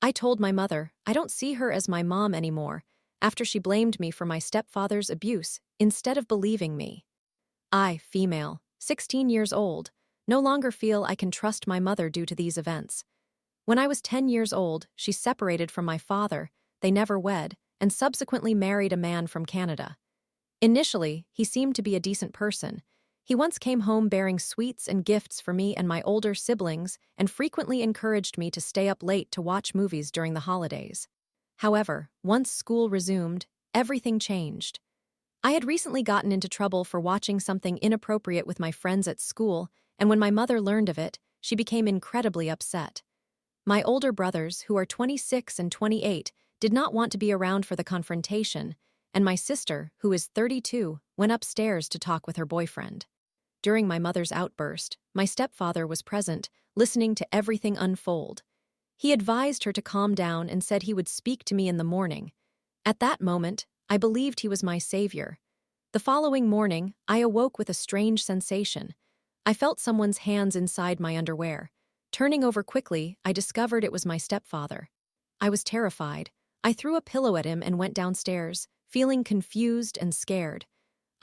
I told my mother I don't see her as my mom anymore after she blamed me for my stepfather's abuse instead of believing me. I, female, 16 years old, no longer feel I can trust my mother due to these events. When I was 10 years old, she separated from my father, they never wed, and subsequently married a man from Canada. Initially, he seemed to be a decent person. He once came home bearing sweets and gifts for me and my older siblings and frequently encouraged me to stay up late to watch movies during the holidays. However, once school resumed, everything changed. I had recently gotten into trouble for watching something inappropriate with my friends at school, and when my mother learned of it, she became incredibly upset. My older brothers, who are 26 and 28, did not want to be around for the confrontation, and my sister, who is 32, went upstairs to talk with her boyfriend. During my mother's outburst, my stepfather was present, listening to everything unfold. He advised her to calm down and said he would speak to me in the morning. At that moment, I believed he was my savior. The following morning, I awoke with a strange sensation. I felt someone's hands inside my underwear. Turning over quickly, I discovered it was my stepfather. I was terrified. I threw a pillow at him and went downstairs, feeling confused and scared.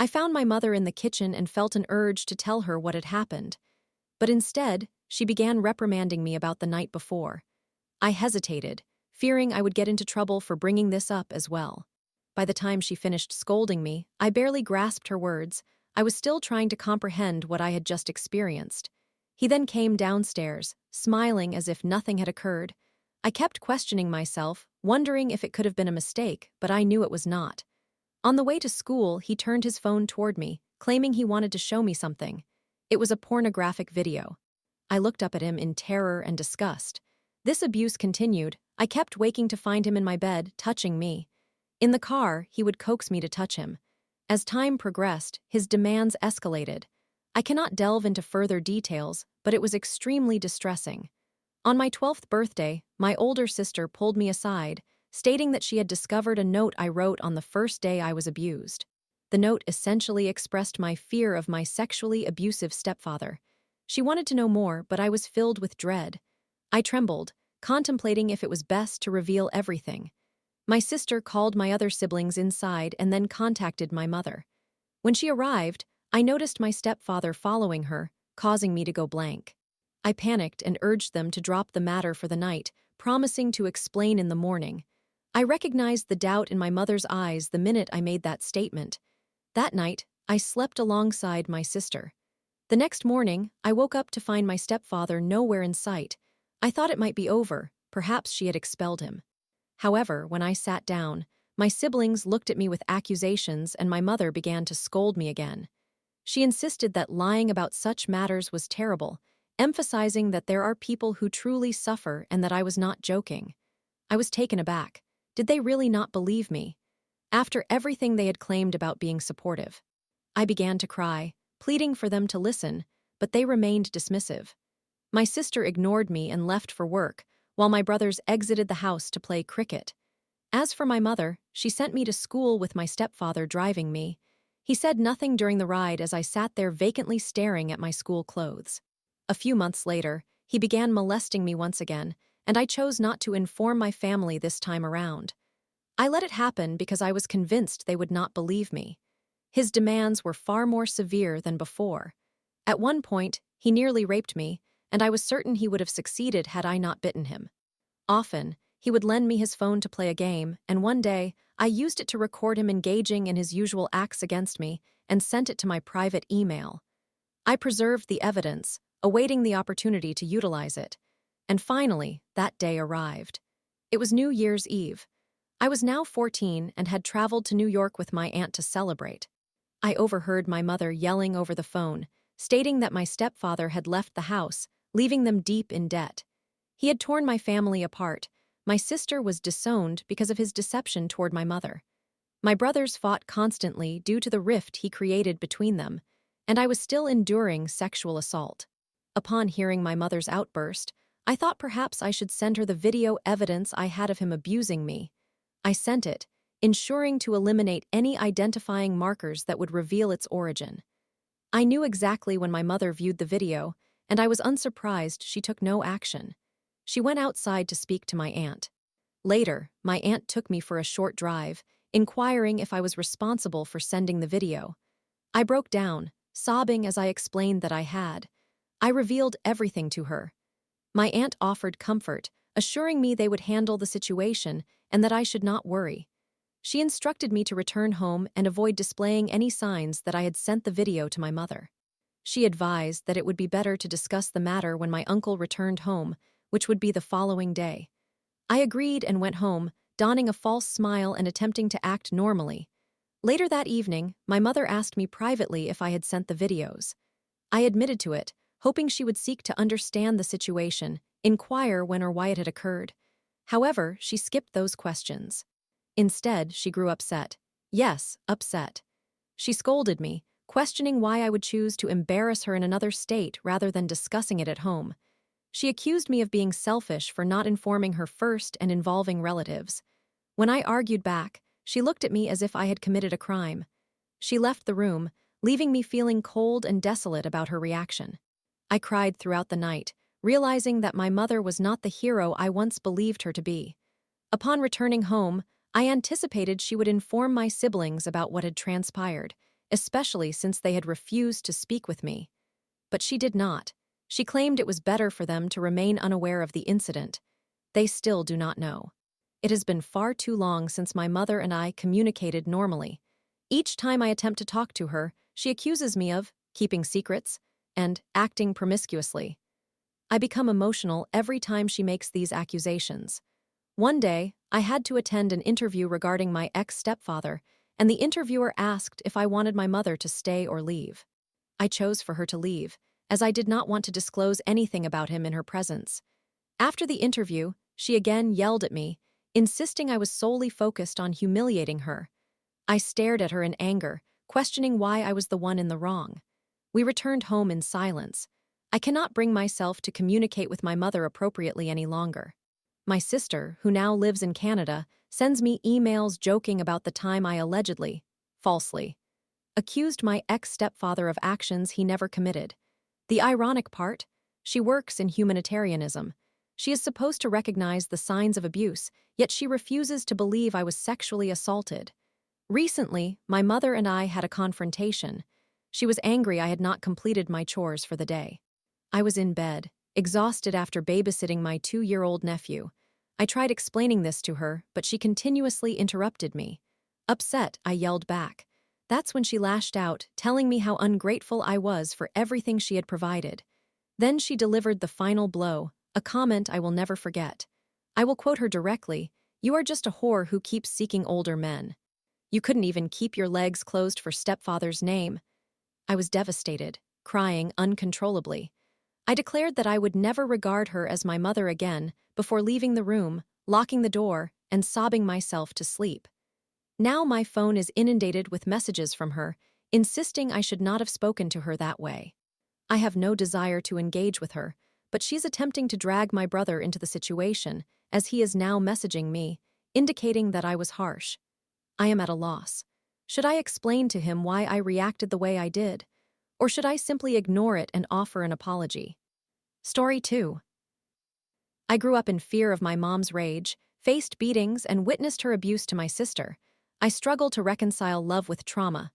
I found my mother in the kitchen and felt an urge to tell her what had happened. But instead, she began reprimanding me about the night before. I hesitated, fearing I would get into trouble for bringing this up as well. By the time she finished scolding me, I barely grasped her words. I was still trying to comprehend what I had just experienced. He then came downstairs, smiling as if nothing had occurred. I kept questioning myself, wondering if it could have been a mistake, but I knew it was not. On the way to school, he turned his phone toward me, claiming he wanted to show me something. It was a pornographic video. I looked up at him in terror and disgust. This abuse continued. I kept waking to find him in my bed, touching me. In the car, he would coax me to touch him. As time progressed, his demands escalated. I cannot delve into further details, but it was extremely distressing. On my 12th birthday, my older sister pulled me aside, stating that she had discovered a note I wrote on the first day I was abused. The note essentially expressed my fear of my sexually abusive stepfather. She wanted to know more, but I was filled with dread. I trembled, contemplating if it was best to reveal everything. My sister called my other siblings inside and then contacted my mother. When she arrived, I noticed my stepfather following her, causing me to go blank. I panicked and urged them to drop the matter for the night, promising to explain in the morning. I recognized the doubt in my mother's eyes the minute I made that statement. That night, I slept alongside my sister. The next morning, I woke up to find my stepfather nowhere in sight. I thought it might be over, perhaps she had expelled him. However, when I sat down, my siblings looked at me with accusations and my mother began to scold me again. She insisted that lying about such matters was terrible, emphasizing that there are people who truly suffer and that I was not joking. I was taken aback. Did they really not believe me? After everything they had claimed about being supportive, I began to cry, pleading for them to listen, but they remained dismissive. My sister ignored me and left for work, while my brothers exited the house to play cricket. As for my mother, she sent me to school with my stepfather driving me. He said nothing during the ride as I sat there vacantly staring at my school clothes. A few months later, he began molesting me once again, and I chose not to inform my family this time around. I let it happen because I was convinced they would not believe me. His demands were far more severe than before. At one point, he nearly raped me, and I was certain he would have succeeded had I not bitten him. Often, he would lend me his phone to play a game, and one day, I used it to record him engaging in his usual acts against me and sent it to my private email. I preserved the evidence, awaiting the opportunity to utilize it. And finally, that day arrived. It was New Year's Eve. I was now 14 and had traveled to New York with my aunt to celebrate. I overheard my mother yelling over the phone, stating that my stepfather had left the house, leaving them deep in debt. He had torn my family apart. My sister was disowned because of his deception toward my mother. My brothers fought constantly due to the rift he created between them, and I was still enduring sexual assault. Upon hearing my mother's outburst, I thought perhaps I should send her the video evidence I had of him abusing me. I sent it, ensuring to eliminate any identifying markers that would reveal its origin. I knew exactly when my mother viewed the video, and I was unsurprised she took no action. She went outside to speak to my aunt. Later, my aunt took me for a short drive, inquiring if I was responsible for sending the video. I broke down, sobbing as I explained that I had. I revealed everything to her. My aunt offered comfort, assuring me they would handle the situation and that I should not worry. She instructed me to return home and avoid displaying any signs that I had sent the video to my mother. She advised that it would be better to discuss the matter when my uncle returned home, which would be the following day. I agreed and went home, donning a false smile and attempting to act normally. Later that evening, my mother asked me privately if I had sent the videos. I admitted to it, hoping she would seek to understand the situation, inquire when or why it had occurred. However, she skipped those questions. Instead, she grew upset. Yes, upset. She scolded me, questioning why I would choose to embarrass her in another state rather than discussing it at home. She accused me of being selfish for not informing her first and involving relatives. When I argued back, she looked at me as if I had committed a crime. She left the room, leaving me feeling cold and desolate about her reaction. I cried throughout the night, realizing that my mother was not the hero I once believed her to be. Upon returning home, I anticipated she would inform my siblings about what had transpired, especially since they had refused to speak with me. But she did not. She claimed it was better for them to remain unaware of the incident. They still do not know. It has been far too long since my mother and I communicated normally. Each time I attempt to talk to her, she accuses me of keeping secrets and acting promiscuously. I become emotional every time she makes these accusations. One day, I had to attend an interview regarding my ex-stepfather, and the interviewer asked if I wanted my mother to stay or leave. I chose for her to leave, as I did not want to disclose anything about him in her presence. After the interview, she again yelled at me, insisting I was solely focused on humiliating her. I stared at her in anger, questioning why I was the one in the wrong. We returned home in silence. I cannot bring myself to communicate with my mother appropriately any longer. My sister, who now lives in Canada, sends me emails joking about the time I allegedly, falsely, accused my ex-stepfather of actions he never committed. The ironic part? She works in humanitarianism. She is supposed to recognize the signs of abuse, yet she refuses to believe I was sexually assaulted. Recently, my mother and I had a confrontation. She was angry I had not completed my chores for the day. I was in bed, exhausted after babysitting my 2-year-old nephew. I tried explaining this to her, but she continuously interrupted me. Upset, I yelled back. That's when she lashed out, telling me how ungrateful I was for everything she had provided. Then she delivered the final blow, a comment I will never forget. I will quote her directly, "You are just a whore who keeps seeking older men. You couldn't even keep your legs closed for stepfather's name." I was devastated, crying uncontrollably. I declared that I would never regard her as my mother again before leaving the room, locking the door, and sobbing myself to sleep. Now my phone is inundated with messages from her, insisting I should not have spoken to her that way. I have no desire to engage with her, but she's attempting to drag my brother into the situation, as he is now messaging me, indicating that I was harsh. I am at a loss. Should I explain to him why I reacted the way I did? Or should I simply ignore it and offer an apology? Story 2. I grew up in fear of my mom's rage, faced beatings, and witnessed her abuse to my sister. I struggle to reconcile love with trauma.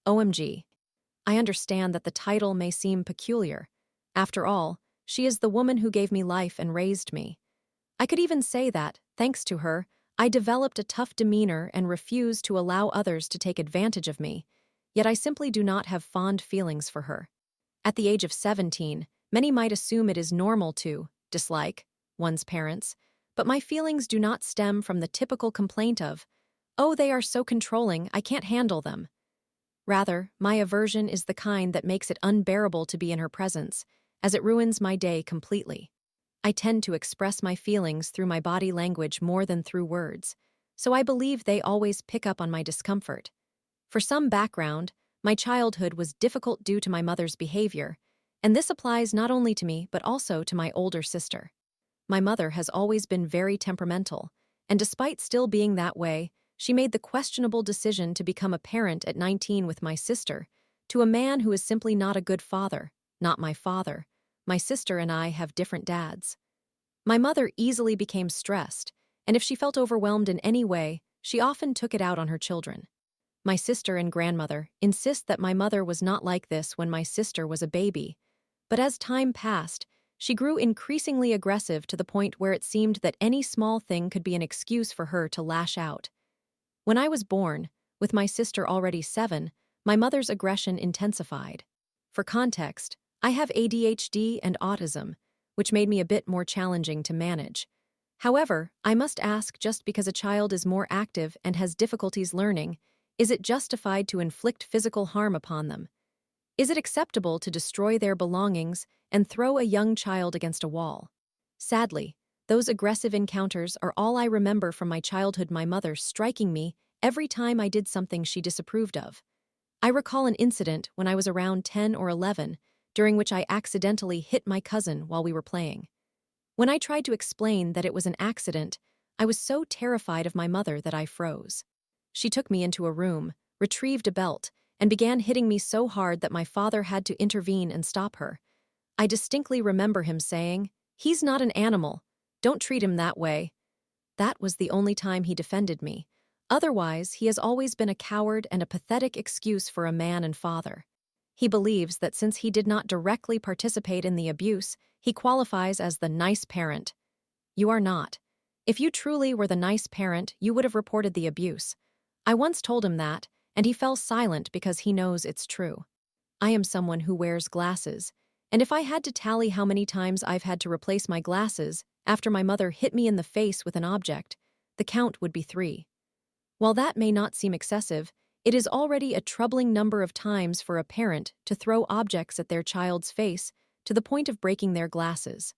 OMG. I understand that the title may seem peculiar. After all, she is the woman who gave me life and raised me. I could even say that, thanks to her, I developed a tough demeanor and refused to allow others to take advantage of me. Yet I simply do not have fond feelings for her. At the age of 17, many might assume it is normal to dislike one's parents, but my feelings do not stem from the typical complaint of, "Oh, they are so controlling, I can't handle them." Rather, my aversion is the kind that makes it unbearable to be in her presence, as it ruins my day completely. I tend to express my feelings through my body language more than through words, so I believe they always pick up on my discomfort. For some background, my childhood was difficult due to my mother's behavior, and this applies not only to me but also to my older sister. My mother has always been very temperamental, and despite still being that way, she made the questionable decision to become a parent at 19 with my sister, to a man who is simply not a good father, not my father. My sister and I have different dads. My mother easily became stressed, and if she felt overwhelmed in any way, she often took it out on her children. My sister and grandmother insist that my mother was not like this when my sister was a baby, but as time passed, she grew increasingly aggressive to the point where it seemed that any small thing could be an excuse for her to lash out. When I was born, with my sister already 7, my mother's aggression intensified. For context, I have ADHD and autism, which made me a bit more challenging to manage. However, I must ask, just because a child is more active and has difficulties learning, is it justified to inflict physical harm upon them? Is it acceptable to destroy their belongings and throw a young child against a wall? Sadly, those aggressive encounters are all I remember from my childhood, my mother striking me every time I did something she disapproved of. I recall an incident when I was around 10 or 11, during which I accidentally hit my cousin while we were playing. When I tried to explain that it was an accident, I was so terrified of my mother that I froze. She took me into a room, retrieved a belt, and began hitting me so hard that my father had to intervene and stop her. I distinctly remember him saying, "He's not an animal. Don't treat him that way." That was the only time he defended me. Otherwise, he has always been a coward and a pathetic excuse for a man and father. He believes that since he did not directly participate in the abuse, he qualifies as the nice parent. You are not. If you truly were the nice parent, you would have reported the abuse. I once told him that, and he fell silent because he knows it's true. I am someone who wears glasses, and if I had to tally how many times I've had to replace my glasses after my mother hit me in the face with an object, the count would be 3. While that may not seem excessive, it is already a troubling number of times for a parent to throw objects at their child's face to the point of breaking their glasses.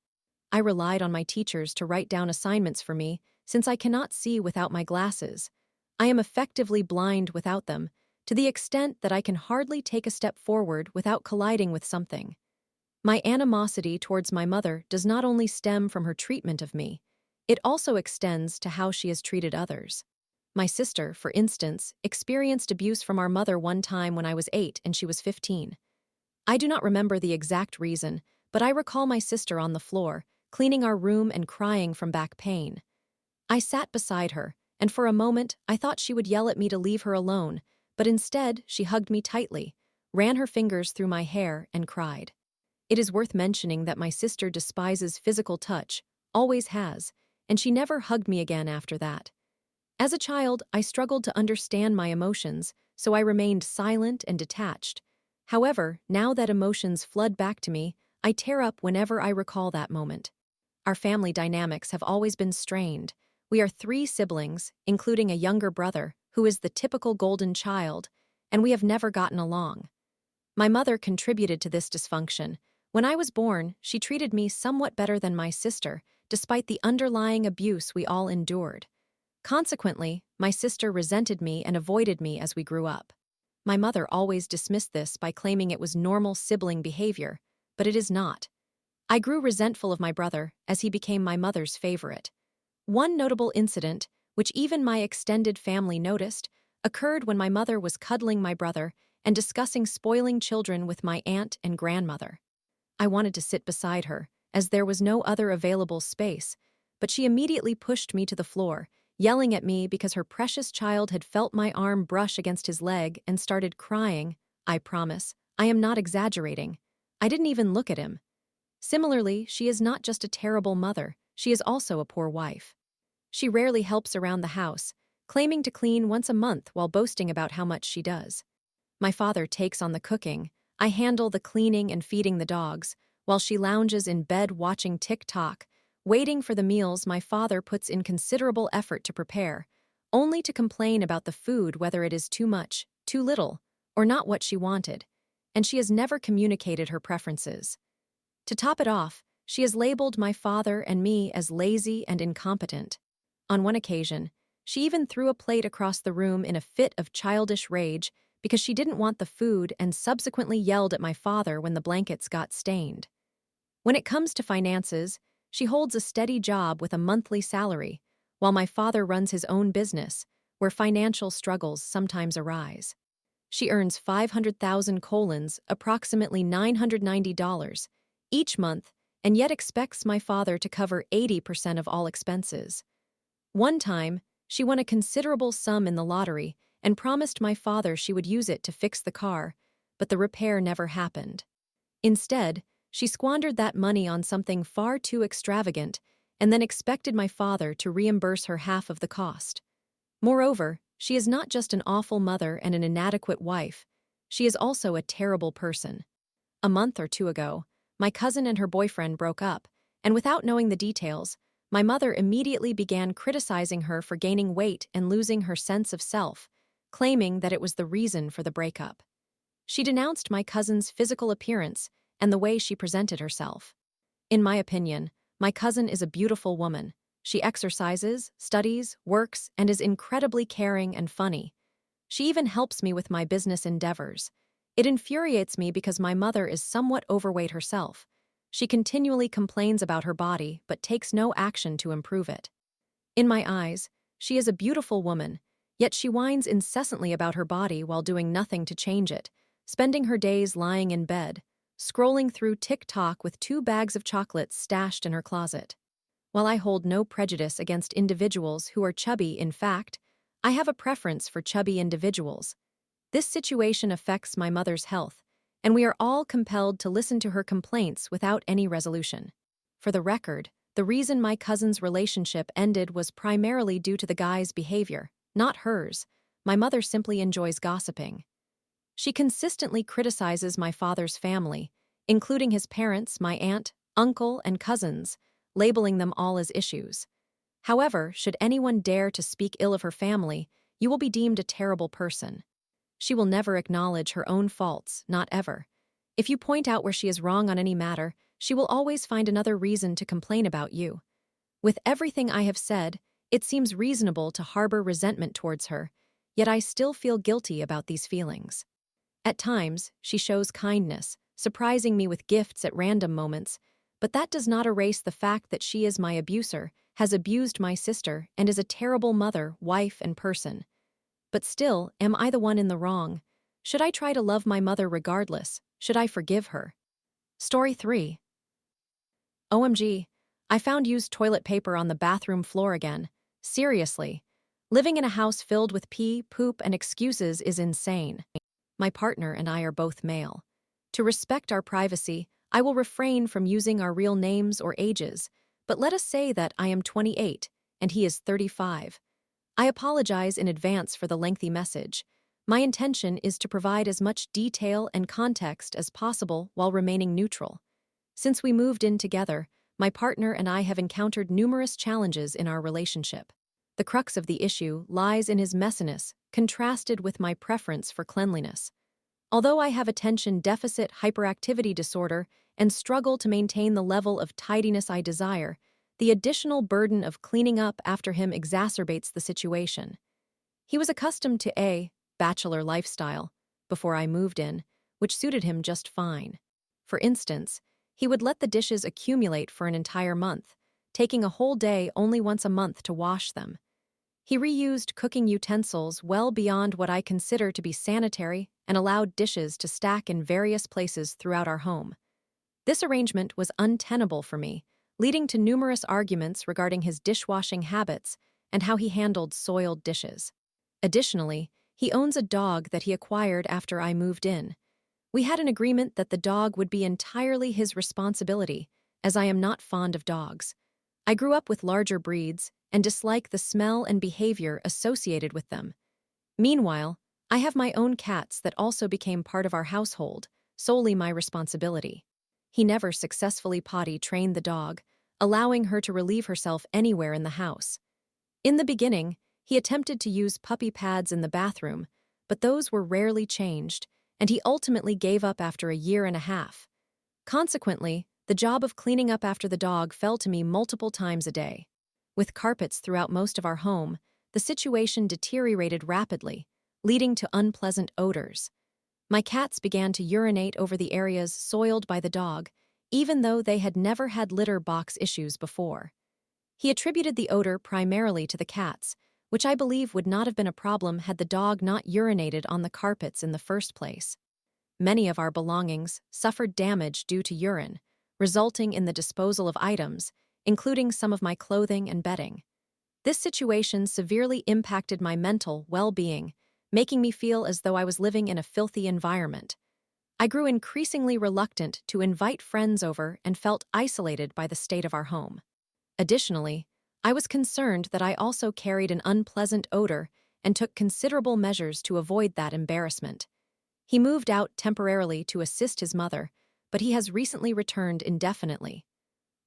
I relied on my teachers to write down assignments for me since I cannot see without my glasses. I am effectively blind without them, to the extent that I can hardly take a step forward without colliding with something. My animosity towards my mother does not only stem from her treatment of me, it also extends to how she has treated others. My sister, for instance, experienced abuse from our mother one time when I was 8 and she was 15. I do not remember the exact reason, but I recall my sister on the floor, cleaning our room and crying from back pain. I sat beside her, and for a moment I thought she would yell at me to leave her alone, but instead she hugged me tightly, ran her fingers through my hair, and cried. It is worth mentioning that my sister despises physical touch, always has, and she never hugged me again after that. As a child, I struggled to understand my emotions, so I remained silent and detached. However, now that emotions flood back to me, I tear up whenever I recall that moment. Our family dynamics have always been strained. We are 3 siblings, including a younger brother, who is the typical golden child, and we have never gotten along. My mother contributed to this dysfunction. When I was born, she treated me somewhat better than my sister, despite the underlying abuse we all endured. Consequently, my sister resented me and avoided me as we grew up. My mother always dismissed this by claiming it was normal sibling behavior, but it is not. I grew resentful of my brother as he became my mother's favorite. One notable incident, which even my extended family noticed, occurred when my mother was cuddling my brother and discussing spoiling children with my aunt and grandmother. I wanted to sit beside her, as there was no other available space, but she immediately pushed me to the floor, yelling at me because her precious child had felt my arm brush against his leg and started crying. I promise, I am not exaggerating. I didn't even look at him. Similarly, she is not just a terrible mother, she is also a poor wife. She rarely helps around the house, claiming to clean once a month while boasting about how much she does. My father takes on the cooking, I handle the cleaning and feeding the dogs, while she lounges in bed watching TikTok, waiting for the meals my father puts in considerable effort to prepare, only to complain about the food, whether it is too much, too little, or not what she wanted, and she has never communicated her preferences. To top it off, she has labeled my father and me as lazy and incompetent. On one occasion, she even threw a plate across the room in a fit of childish rage because she didn't want the food and subsequently yelled at my father when the blankets got stained. When it comes to finances, she holds a steady job with a monthly salary, while my father runs his own business, where financial struggles sometimes arise. She earns 500,000 colons, approximately $990, each month and yet expects my father to cover 80% of all expenses. One time, she won a considerable sum in the lottery and promised my father she would use it to fix the car, but the repair never happened. Instead, she squandered that money on something far too extravagant and then expected my father to reimburse her half of the cost. Moreover, she is not just an awful mother and an inadequate wife, she is also a terrible person. A month or two ago, my cousin and her boyfriend broke up, and without knowing the details, my mother immediately began criticizing her for gaining weight and losing her sense of self, claiming that it was the reason for the breakup. She denounced my cousin's physical appearance and the way she presented herself. In my opinion, my cousin is a beautiful woman. She exercises, studies, works, and is incredibly caring and funny. She even helps me with my business endeavors. It infuriates me because my mother is somewhat overweight herself. She continually complains about her body but takes no action to improve it. In my eyes, she is a beautiful woman, yet she whines incessantly about her body while doing nothing to change it, spending her days lying in bed, scrolling through TikTok with 2 bags of chocolates stashed in her closet. While I hold no prejudice against individuals who are chubby, in fact, I have a preference for chubby individuals. This situation affects my mother's health, and we are all compelled to listen to her complaints without any resolution. For the record, the reason my cousin's relationship ended was primarily due to the guy's behavior, not hers. My mother simply enjoys gossiping. She consistently criticizes my father's family, including his parents, my aunt, uncle, and cousins, labeling them all as issues. However, should anyone dare to speak ill of her family, you will be deemed a terrible person. She will never acknowledge her own faults, not ever. If you point out where she is wrong on any matter, she will always find another reason to complain about you. With everything I have said, it seems reasonable to harbor resentment towards her, yet I still feel guilty about these feelings. At times, she shows kindness, surprising me with gifts at random moments, but that does not erase the fact that she is my abuser, has abused my sister, and is a terrible mother, wife, and person. But still, am I the one in the wrong? Should I try to love my mother regardless? Should I forgive her? Story 3. OMG, I found used toilet paper on the bathroom floor again. Seriously. Living in a house filled with pee, poop, and excuses is insane. My partner and I are both male. To respect our privacy, I will refrain from using our real names or ages, but let us say that I am 28 and he is 35. I apologize in advance for the lengthy message. My intention is to provide as much detail and context as possible while remaining neutral. Since we moved in together, my partner and I have encountered numerous challenges in our relationship. The crux of the issue lies in his messiness, contrasted with my preference for cleanliness. Although I have attention deficit hyperactivity disorder and struggle to maintain the level of tidiness I desire, the additional burden of cleaning up after him exacerbates the situation. He was accustomed to a bachelor lifestyle before I moved in, which suited him just fine. For instance, he would let the dishes accumulate for an entire month, taking a whole day only once a month to wash them. He reused cooking utensils well beyond what I consider to be sanitary and allowed dishes to stack in various places throughout our home. This arrangement was untenable for me, leading to numerous arguments regarding his dishwashing habits and how he handled soiled dishes. Additionally, he owns a dog that he acquired after I moved in. We had an agreement that the dog would be entirely his responsibility, as I am not fond of dogs. I grew up with larger breeds and dislike the smell and behavior associated with them. Meanwhile, I have my own cats that also became part of our household, solely my responsibility. He never successfully potty trained the dog, allowing her to relieve herself anywhere in the house. In the beginning, he attempted to use puppy pads in the bathroom, but those were rarely changed, and he ultimately gave up after a year and a half. Consequently, the job of cleaning up after the dog fell to me multiple times a day. With carpets throughout most of our home, the situation deteriorated rapidly, leading to unpleasant odors. My cats began to urinate over the areas soiled by the dog, even though they had never had litter box issues before. He attributed the odor primarily to the cats, which I believe would not have been a problem had the dog not urinated on the carpets in the first place. Many of our belongings suffered damage due to urine, resulting in the disposal of items, including some of my clothing and bedding. This situation severely impacted my mental well-being, making me feel as though I was living in a filthy environment. I grew increasingly reluctant to invite friends over and felt isolated by the state of our home. Additionally, I was concerned that I also carried an unpleasant odor and took considerable measures to avoid that embarrassment. He moved out temporarily to assist his mother, but he has recently returned indefinitely.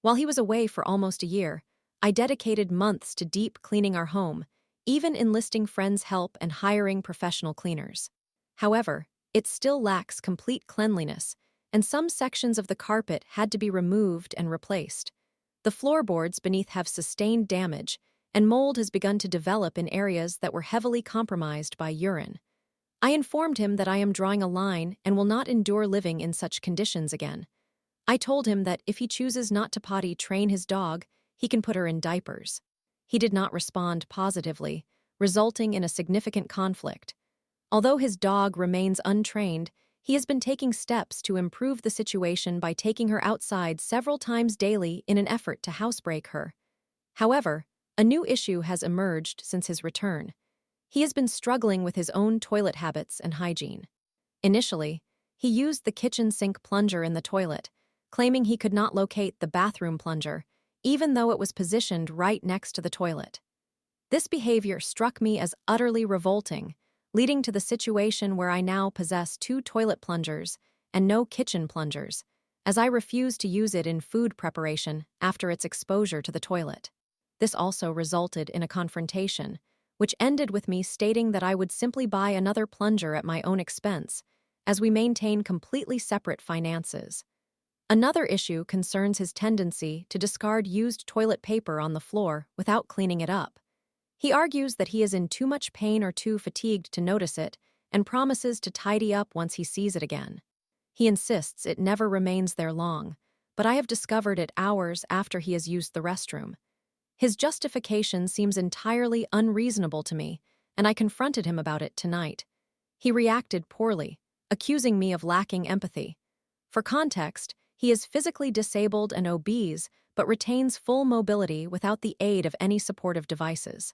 While he was away for almost a year, I dedicated months to deep cleaning our home, even enlisting friends' help and hiring professional cleaners. However, it still lacks complete cleanliness, and some sections of the carpet had to be removed and replaced. The floorboards beneath have sustained damage, and mold has begun to develop in areas that were heavily compromised by urine. I informed him that I am drawing a line and will not endure living in such conditions again. I told him that if he chooses not to potty train his dog, he can put her in diapers. He did not respond positively, resulting in a significant conflict. Although his dog remains untrained, he has been taking steps to improve the situation by taking her outside several times daily in an effort to housebreak her. However, a new issue has emerged since his return. He has been struggling with his own toilet habits and hygiene. Initially, he used the kitchen sink plunger in the toilet, claiming he could not locate the bathroom plunger, even though it was positioned right next to the toilet. This behavior struck me as utterly revolting, leading to the situation where I now possess 2 toilet plungers and no kitchen plungers, as I refuse to use it in food preparation after its exposure to the toilet. This also resulted in a confrontation, which ended with me stating that I would simply buy another plunger at my own expense, as we maintain completely separate finances. Another issue concerns his tendency to discard used toilet paper on the floor without cleaning it up. He argues that he is in too much pain or too fatigued to notice it and promises to tidy up once he sees it again. He insists it never remains there long, but I have discovered it hours after he has used the restroom. His justification seems entirely unreasonable to me, and I confronted him about it tonight. He reacted poorly, accusing me of lacking empathy. For context, he is physically disabled and obese, but retains full mobility without the aid of any supportive devices.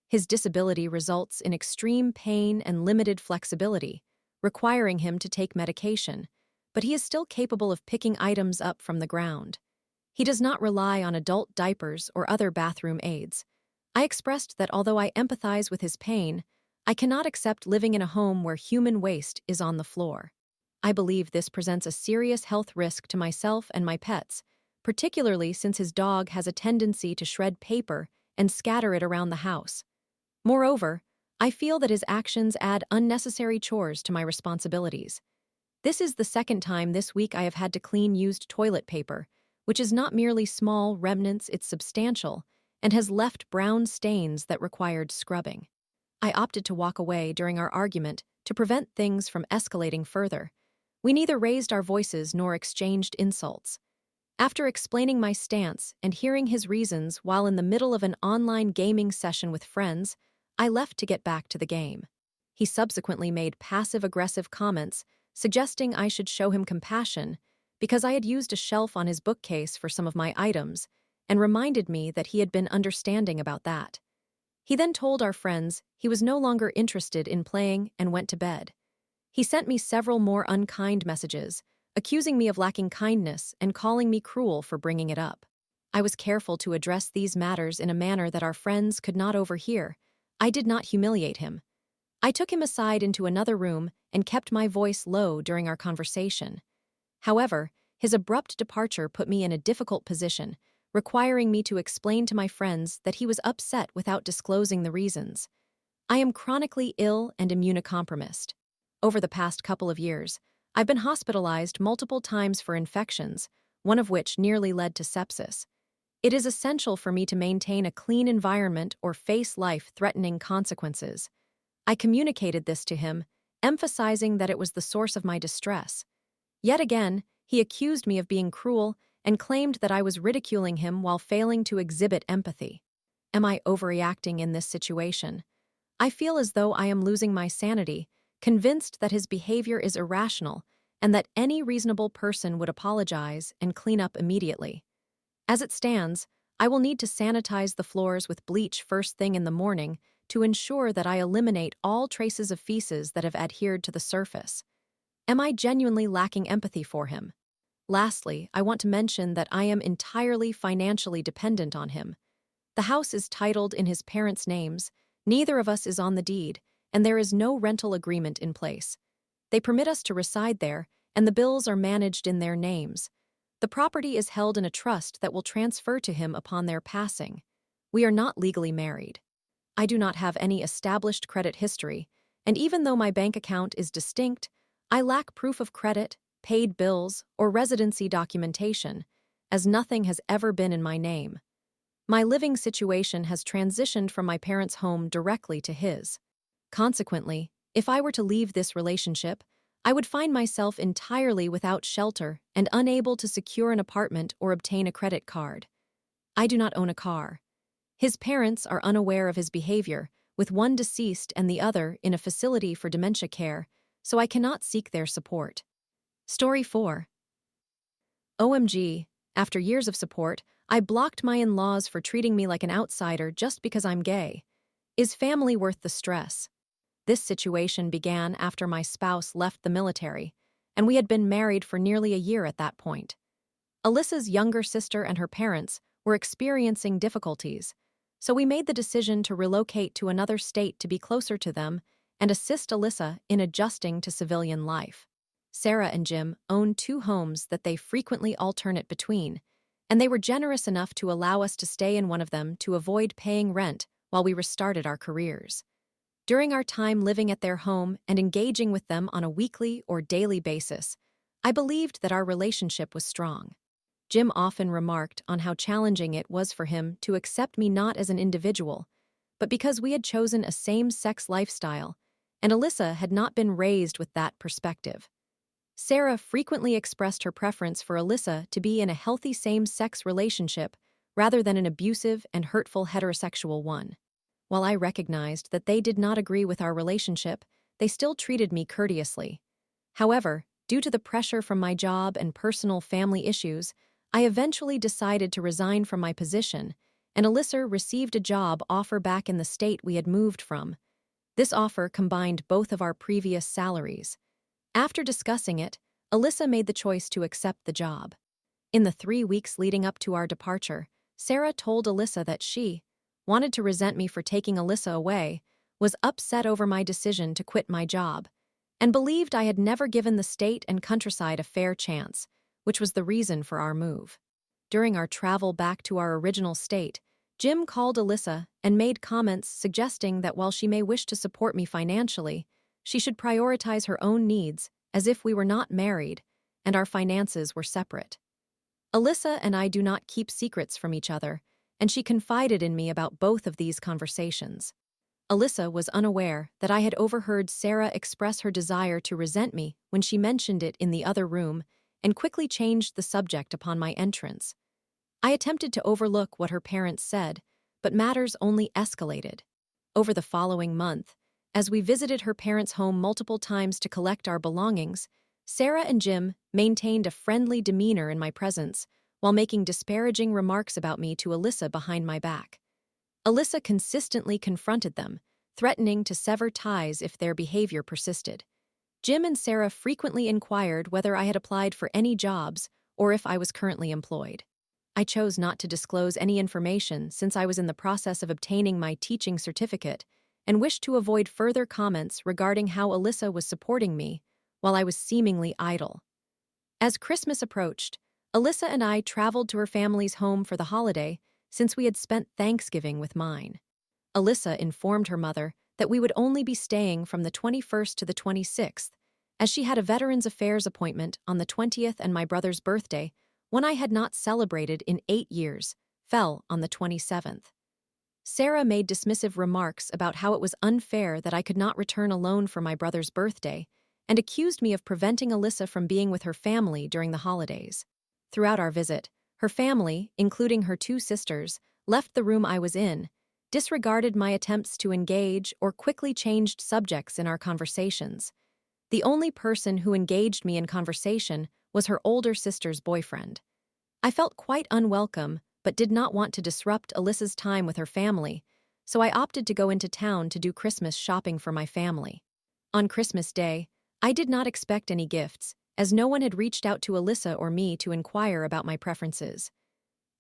His disability results in extreme pain and limited flexibility, requiring him to take medication, but he is still capable of picking items up from the ground. He does not rely on adult diapers or other bathroom aids. I expressed that although I empathize with his pain, I cannot accept living in a home where human waste is on the floor. I believe this presents a serious health risk to myself and my pets, particularly since his dog has a tendency to shred paper and scatter it around the house. Moreover, I feel that his actions add unnecessary chores to my responsibilities. This is the second time this week I have had to clean used toilet paper, which is not merely small remnants, it's substantial, and has left brown stains that required scrubbing. I opted to walk away during our argument to prevent things from escalating further. We neither raised our voices nor exchanged insults. After explaining my stance and hearing his reasons while in the middle of an online gaming session with friends, I left to get back to the game. He subsequently made passive-aggressive comments, suggesting I should show him compassion because I had used a shelf on his bookcase for some of my items, and reminded me that he had been understanding about that. He then told our friends he was no longer interested in playing and went to bed. He sent me several more unkind messages, accusing me of lacking kindness and calling me cruel for bringing it up. I was careful to address these matters in a manner that our friends could not overhear. I did not humiliate him. I took him aside into another room and kept my voice low during our conversation. However, his abrupt departure put me in a difficult position, requiring me to explain to my friends that he was upset without disclosing the reasons. I am chronically ill and immunocompromised. Over the past couple of years, I've been hospitalized multiple times for infections, one of which nearly led to sepsis. It is essential for me to maintain a clean environment or face life-threatening consequences. I communicated this to him, emphasizing that it was the source of my distress. Yet again, he accused me of being cruel and claimed that I was ridiculing him while failing to exhibit empathy. Am I overreacting in this situation? I feel as though I am losing my sanity, convinced that his behavior is irrational and that any reasonable person would apologize and clean up immediately. As it stands, I will need to sanitize the floors with bleach first thing in the morning to ensure that I eliminate all traces of feces that have adhered to the surface. Am I genuinely lacking empathy for him? Lastly, I want to mention that I am entirely financially dependent on him. The house is titled in his parents' names, neither of us is on the deed, and there is no rental agreement in place. They permit us to reside there, and the bills are managed in their names. The property is held in a trust that will transfer to him upon their passing. We are not legally married. I do not have any established credit history, and even though my bank account is distinct, I lack proof of credit, paid bills, or residency documentation, as nothing has ever been in my name. My living situation has transitioned from my parents' home directly to his. Consequently, if I were to leave this relationship, I would find myself entirely without shelter and unable to secure an apartment or obtain a credit card. I do not own a car. His parents are unaware of his behavior, with one deceased and the other in a facility for dementia care, so I cannot seek their support. Story 4. OMG, after years of support, I blocked my in-laws for treating me like an outsider just because I'm gay. Is family worth the stress? This situation began after my spouse left the military, and we had been married for nearly a year at that point. Alyssa's younger sister and her parents were experiencing difficulties, so we made the decision to relocate to another state to be closer to them and assist Alyssa in adjusting to civilian life. Sarah and Jim own 2 homes that they frequently alternate between, and they were generous enough to allow us to stay in one of them to avoid paying rent while we restarted our careers. During our time living at their home and engaging with them on a weekly or daily basis, I believed that our relationship was strong. Jim often remarked on how challenging it was for him to accept me not as an individual, but because we had chosen a same-sex lifestyle, and Alyssa had not been raised with that perspective. Sarah frequently expressed her preference for Alyssa to be in a healthy same-sex relationship rather than an abusive and hurtful heterosexual one. While I recognized that they did not agree with our relationship, they still treated me courteously. However, due to the pressure from my job and personal family issues, I eventually decided to resign from my position, and Alyssa received a job offer back in the state we had moved from. This offer combined both of our previous salaries. After discussing it, Alyssa made the choice to accept the job. In the 3 weeks leading up to our departure, Sarah told Alyssa that she wanted to resent me for taking Alyssa away, was upset over my decision to quit my job, and believed I had never given the state and countryside a fair chance, which was the reason for our move. During our travel back to our original state, Jim called Alyssa and made comments suggesting that while she may wish to support me financially, she should prioritize her own needs as if we were not married and our finances were separate. Alyssa and I do not keep secrets from each other, and she confided in me about both of these conversations. Alyssa was unaware that I had overheard Sarah express her desire to resent me when she mentioned it in the other room and quickly changed the subject upon my entrance. I attempted to overlook what her parents said, but matters only escalated. Over the following month, as we visited her parents' home multiple times to collect our belongings, Sarah and Jim maintained a friendly demeanor in my presence, while making disparaging remarks about me to Alyssa behind my back. Alyssa consistently confronted them, threatening to sever ties if their behavior persisted. Jim and Sarah frequently inquired whether I had applied for any jobs or if I was currently employed. I chose not to disclose any information since I was in the process of obtaining my teaching certificate and wished to avoid further comments regarding how Alyssa was supporting me while I was seemingly idle. As Christmas approached, Alyssa and I traveled to her family's home for the holiday since we had spent Thanksgiving with mine. Alyssa informed her mother that we would only be staying from the 21st to the 26th, as she had a Veterans Affairs appointment on the 20th and my brother's birthday, one I had not celebrated in 8 years, fell on the 27th. Sarah made dismissive remarks about how it was unfair that I could not return alone for my brother's birthday, and accused me of preventing Alyssa from being with her family during the holidays. Throughout our visit, her family, including her 2 sisters, left the room I was in, disregarded my attempts to engage, or quickly changed subjects in our conversations. The only person who engaged me in conversation was her older sister's boyfriend. I felt quite unwelcome, but did not want to disrupt Alyssa's time with her family, so I opted to go into town to do Christmas shopping for my family. On Christmas Day, I did not expect any gifts, as no one had reached out to Alyssa or me to inquire about my preferences.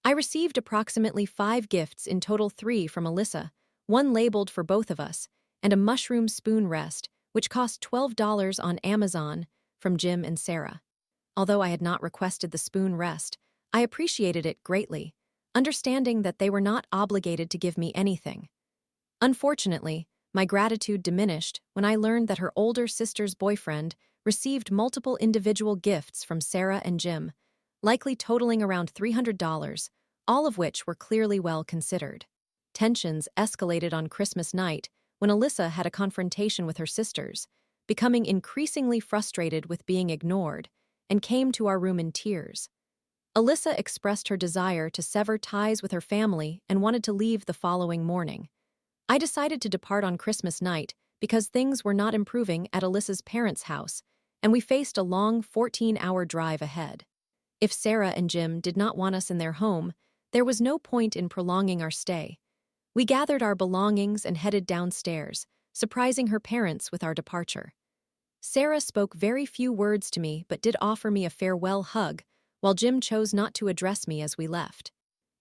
I received approximately 5 gifts, in total 3 from Alyssa, one labeled for both of us, and a mushroom spoon rest, which cost $12 on Amazon, from Jim and Sarah. Although I had not requested the spoon rest, I appreciated it greatly, understanding that they were not obligated to give me anything. Unfortunately, my gratitude diminished when I learned that her older sister's boyfriend received multiple individual gifts from Sarah and Jim, likely totaling around $300, all of which were clearly well considered. Tensions escalated on Christmas night when Alyssa had a confrontation with her sisters, becoming increasingly frustrated with being ignored, and came to our room in tears. Alyssa expressed her desire to sever ties with her family and wanted to leave the following morning. I decided to depart on Christmas night because things were not improving at Alyssa's parents' house, and we faced a long 14-hour drive ahead. If Sarah and Jim did not want us in their home, there was no point in prolonging our stay. We gathered our belongings and headed downstairs, surprising her parents with our departure. Sarah spoke very few words to me but did offer me a farewell hug, while Jim chose not to address me as we left.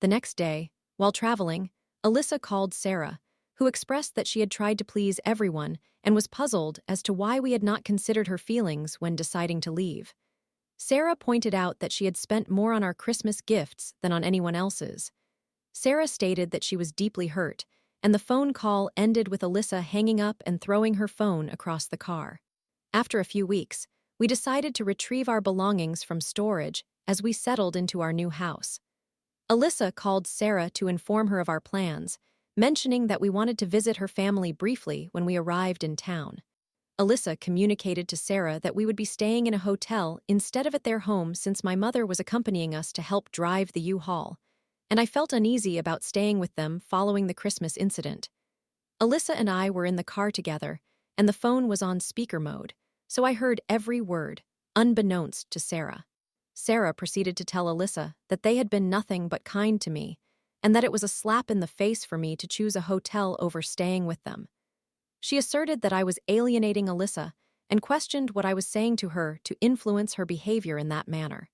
The next day, while traveling, Alyssa called Sarah, who expressed that she had tried to please everyone and was puzzled as to why we had not considered her feelings when deciding to leave. Sarah pointed out that she had spent more on our Christmas gifts than on anyone else's. Sarah stated that she was deeply hurt, and the phone call ended with Alyssa hanging up and throwing her phone across the car. After a few weeks, we decided to retrieve our belongings from storage as we settled into our new house. Alyssa called Sarah to inform her of our plans, mentioning that we wanted to visit her family briefly when we arrived in town. Alyssa communicated to Sarah that we would be staying in a hotel instead of at their home since my mother was accompanying us to help drive the U-Haul, and I felt uneasy about staying with them following the Christmas incident. Alyssa and I were in the car together, and the phone was on speaker mode, so I heard every word, unbeknownst to Sarah. Sarah proceeded to tell Alyssa that they had been nothing but kind to me, and that it was a slap in the face for me to choose a hotel over staying with them. She asserted that I was alienating Alyssa and questioned what I was saying to her to influence her behavior in that manner.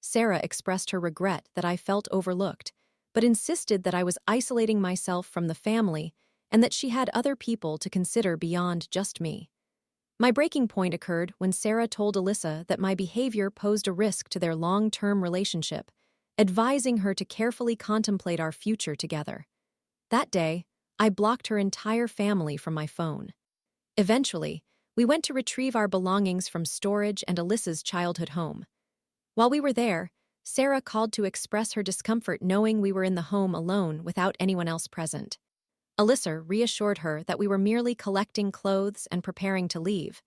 Sarah expressed her regret that I felt overlooked, but insisted that I was isolating myself from the family and that she had other people to consider beyond just me. My breaking point occurred when Sarah told Alyssa that my behavior posed a risk to their long-term relationship, advising her to carefully contemplate our future together. That day, I blocked her entire family from my phone. Eventually, we went to retrieve our belongings from storage and Alyssa's childhood home. While we were there, Sarah called to express her discomfort knowing we were in the home alone without anyone else present. Alyssa reassured her that we were merely collecting clothes and preparing to leave,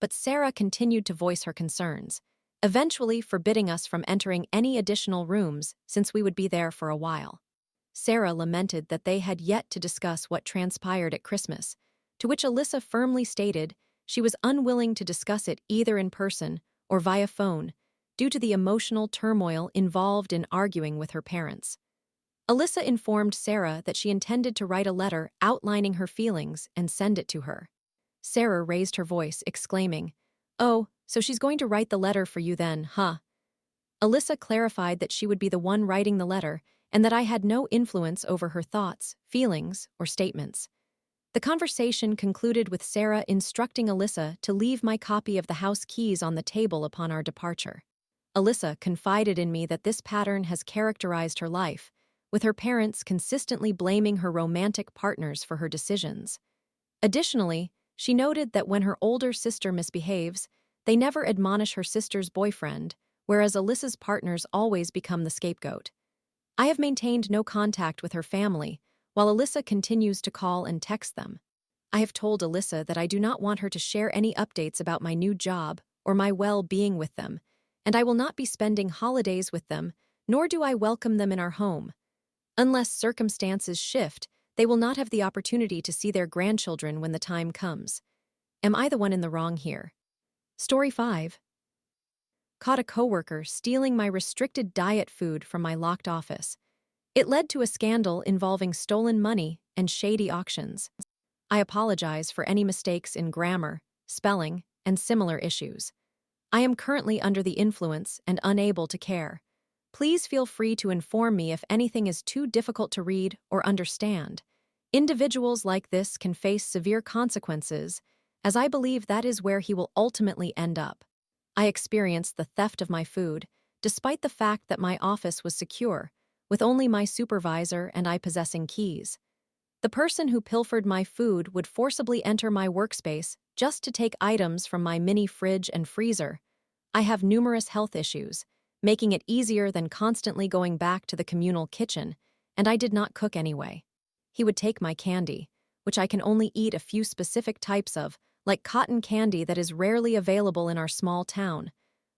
but Sarah continued to voice her concerns, eventually forbidding us from entering any additional rooms since we would be there for a while. Sarah lamented that they had yet to discuss what transpired at Christmas, to which Alyssa firmly stated she was unwilling to discuss it either in person or via phone due to the emotional turmoil involved in arguing with her parents. Alyssa informed Sarah that she intended to write a letter outlining her feelings and send it to her. Sarah raised her voice, exclaiming, "Oh, so she's going to write the letter for you then, huh?" Alyssa clarified that she would be the one writing the letter and that I had no influence over her thoughts, feelings, or statements. The conversation concluded with Sarah instructing Alyssa to leave my copy of the house keys on the table upon our departure. Alyssa confided in me that this pattern has characterized her life, with her parents consistently blaming her romantic partners for her decisions. Additionally, she noted that when her older sister misbehaves, they never admonish her sister's boyfriend, whereas Alyssa's partners always become the scapegoat. I have maintained no contact with her family, while Alyssa continues to call and text them. I have told Alyssa that I do not want her to share any updates about my new job or my well-being with them, and I will not be spending holidays with them, nor do I welcome them in our home. Unless circumstances shift, they will not have the opportunity to see their grandchildren when the time comes. Am I the one in the wrong here? Story 5. Caught a coworker stealing my restricted diet food from my locked office. It led to a scandal involving stolen money and shady auctions. I apologize for any mistakes in grammar, spelling, and similar issues. I am currently under the influence and unable to care. Please feel free to inform me if anything is too difficult to read or understand. Individuals like this can face severe consequences, as I believe that is where he will ultimately end up. I experienced the theft of my food, despite the fact that my office was secure, with only my supervisor and I possessing keys. The person who pilfered my food would forcibly enter my workspace just to take items from my mini fridge and freezer. I have numerous health issues, making it easier than constantly going back to the communal kitchen, and I did not cook anyway. He would take my candy, which I can only eat a few specific types of, like cotton candy that is rarely available in our small town.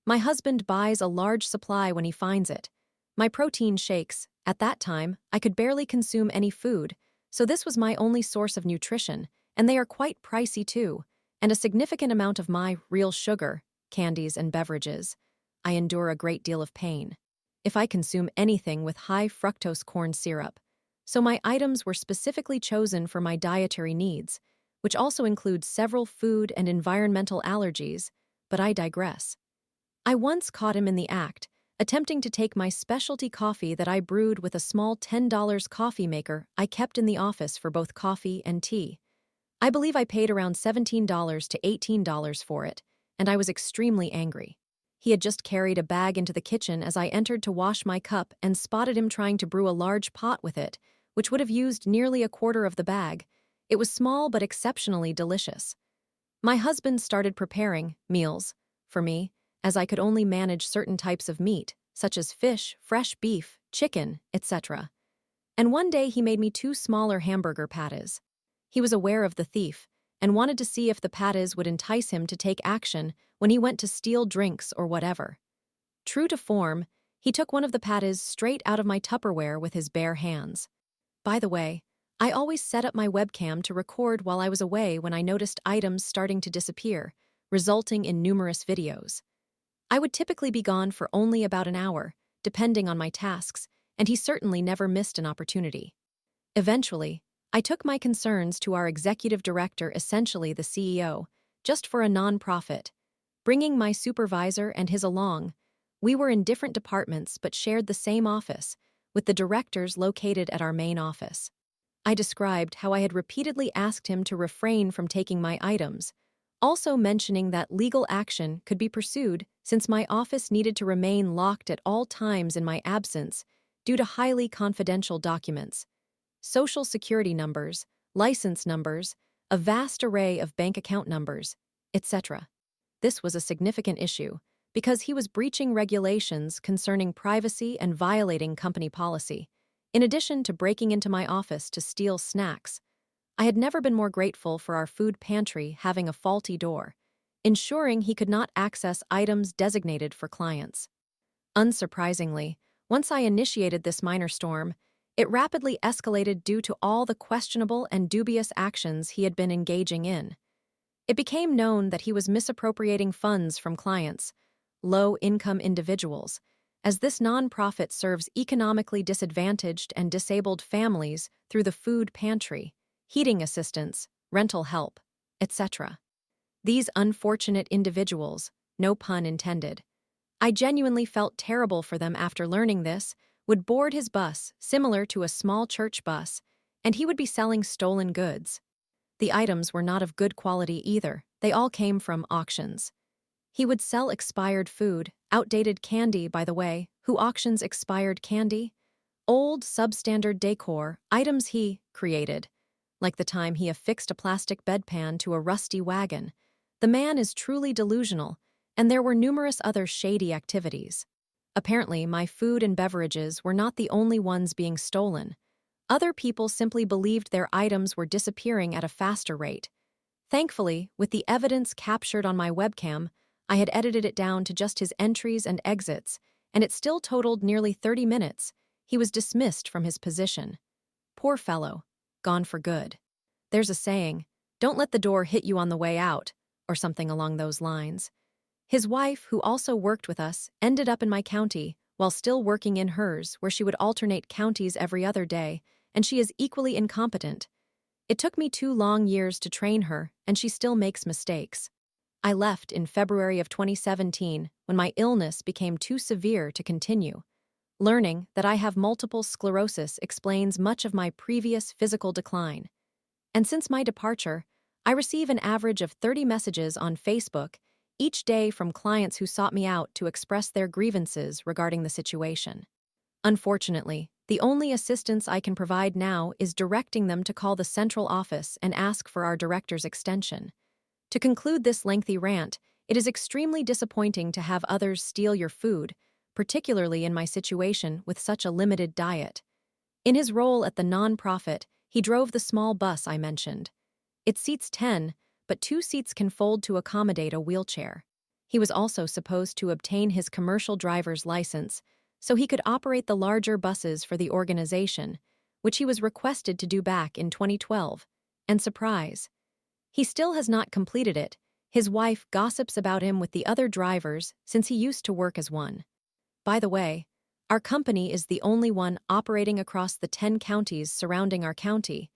My husband buys a large supply when he finds it. My protein shakes, at that time, I could barely consume any food, so this was my only source of nutrition, and they are quite pricey too, and a significant amount of my real sugar, candies, and beverages. I endure a great deal of pain if I consume anything with high fructose corn syrup, so my items were specifically chosen for my dietary needs, which also include several food and environmental allergies, but I digress. I once caught him in the act, attempting to take my specialty coffee that I brewed with a small $10 coffee maker I kept in the office for both coffee and tea. I believe I paid around $17 to $18 for it, and I was extremely angry. He had just carried a bag into the kitchen as I entered to wash my cup and spotted him trying to brew a large pot with it, which would have used nearly a quarter of the bag. It was small but exceptionally delicious. My husband started preparing meals for me, as I could only manage certain types of meat, such as fish, fresh beef, chicken, etc. And one day he made me 2 smaller hamburger patties. He was aware of the thief and wanted to see if the patties would entice him to take action when he went to steal drinks or whatever. True to form, he took one of the patties straight out of my Tupperware with his bare hands. By the way, I always set up my webcam to record while I was away when I noticed items starting to disappear, resulting in numerous videos. I would typically be gone for only about an hour, depending on my tasks, and he certainly never missed an opportunity. Eventually, I took my concerns to our executive director, essentially the CEO, just for a non-profit. Bringing my supervisor and his along, we were in different departments but shared the same office, with the directors located at our main office. I described how I had repeatedly asked him to refrain from taking my items, also mentioning that legal action could be pursued since my office needed to remain locked at all times in my absence due to highly confidential documents, social security numbers, license numbers, a vast array of bank account numbers, etc. This was a significant issue because he was breaching regulations concerning privacy and violating company policy, in addition to breaking into my office to steal snacks. I had never been more grateful for our food pantry having a faulty door, ensuring he could not access items designated for clients. Unsurprisingly, once I initiated this minor storm, it rapidly escalated due to all the questionable and dubious actions he had been engaging in. It became known that he was misappropriating funds from clients, low-income individuals, as this nonprofit serves economically disadvantaged and disabled families through the food pantry, heating assistance, rental help, etc. These unfortunate individuals, no pun intended. I genuinely felt terrible for them after learning this, would board his bus, similar to a small church bus, and he would be selling stolen goods. The items were not of good quality either, they all came from auctions. He would sell expired food, outdated candy, by the way. Who auctions expired candy? Old, substandard decor, items he created, like the time he affixed a plastic bedpan to a rusty wagon. The man is truly delusional, and there were numerous other shady activities. Apparently, my food and beverages were not the only ones being stolen. Other people simply believed their items were disappearing at a faster rate. Thankfully, with the evidence captured on my webcam, I had edited it down to just his entries and exits, and it still totaled nearly 30 minutes. He was dismissed from his position. Poor fellow, gone for good. There's a saying, don't let the door hit you on the way out, or something along those lines. His wife, who also worked with us, ended up in my county while still working in hers, where she would alternate counties every other day, and she is equally incompetent. It took me 2 long years to train her, and she still makes mistakes. I left in February of 2017 when my illness became too severe to continue. Learning that I have multiple sclerosis explains much of my previous physical decline. And since my departure, I receive an average of 30 messages on Facebook each day from clients who sought me out to express their grievances regarding the situation. Unfortunately, the only assistance I can provide now is directing them to call the central office and ask for our director's extension. To conclude this lengthy rant, it is extremely disappointing to have others steal your food, particularly in my situation with such a limited diet. In his role at the non-profit, he drove the small bus I mentioned. It seats 10, but 2 seats can fold to accommodate a wheelchair. He was also supposed to obtain his commercial driver's license so he could operate the larger buses for the organization, which he was requested to do back in 2012. And surprise, he still has not completed it. His wife gossips about him with the other drivers since he used to work as one. By the way, our company is the only one operating across the 10 counties surrounding our county,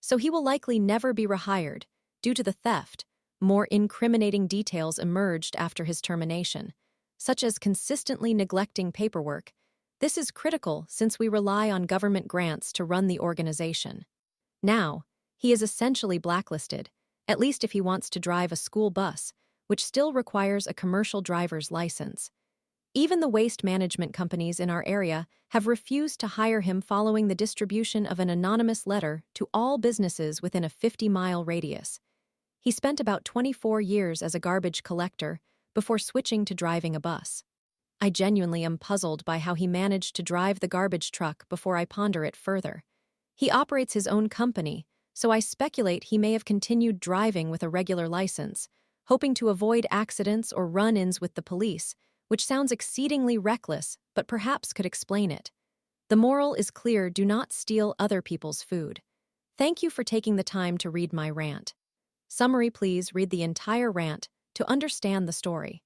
so he will likely never be rehired due to the theft. More incriminating details emerged after his termination, such as consistently neglecting paperwork. This is critical since we rely on government grants to run the organization. Now, he is essentially blacklisted, at least if he wants to drive a school bus, which still requires a commercial driver's license. Even the waste management companies in our area have refused to hire him following the distribution of an anonymous letter to all businesses within a 50-mile radius. He spent about 24 years as a garbage collector before switching to driving a bus. I genuinely am puzzled by how he managed to drive the garbage truck before I ponder it further. He operates his own company, so I speculate he may have continued driving with a regular license, hoping to avoid accidents or run-ins with the police, which sounds exceedingly reckless, but perhaps could explain it. The moral is clear: do not steal other people's food. Thank you for taking the time to read my rant. Summary: please read the entire rant to understand the story.